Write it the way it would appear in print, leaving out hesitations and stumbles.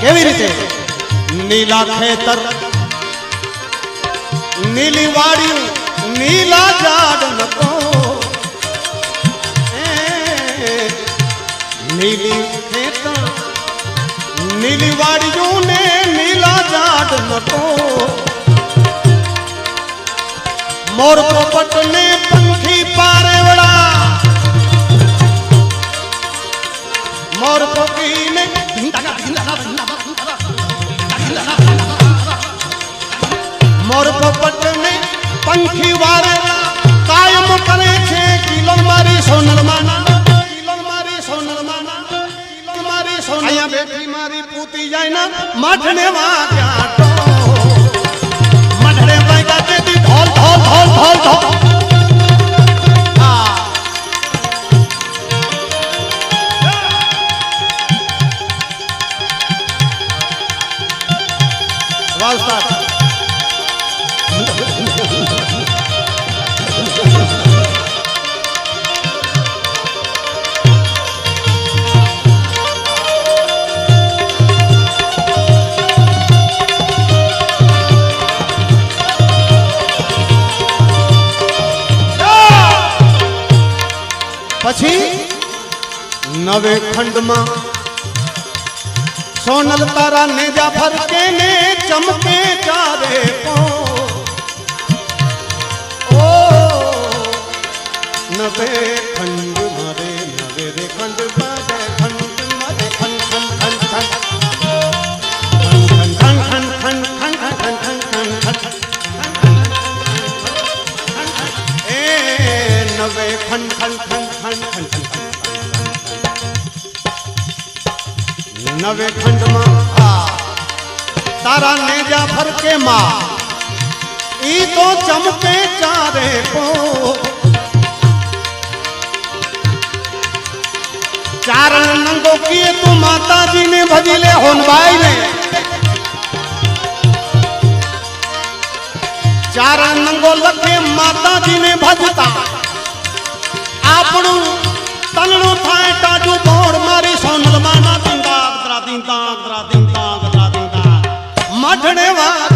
કેવી રીતે નીલા ખેતર નીલી વાડી નીલા ઝાડ નકો નીલી ખેતર નીલી વાડીઓ ને નીલા ઝાડ નકો મોર પોપટ ને પંખી પારેવડા मोर पोपी ने मोर पोपट ने पंखी वारे कायम करे छे किलो मारी सोनल माना किलो मारी सोनल माना किलो मारी सोनल आया बेटी मारी पूती जाय ना माठने वा क्या तो मठड़े भाई का तेती ढोल ढोल ढोल ढोल ढोल પછી નવે ખંડમાં સોનલ તારા નેજા ફરકે ને ચમકે ચારે ઓ નવે ખંડ મારે નવે રે ખંડ મારે ખંડ મારે ખંડ ખંડ ખંડ ખંડ નવે ખંડ ખંડ नवे खंड में तारा नेजा फरके मां ई तो चमके चारे को चारण नंगो किए तू माता जी ने भजिले होनबाई ने चारण नंगो लखे माता जी ने भजता आपणु तनणु थाय टाडू बोड़ मारी सोनल माना मठने वा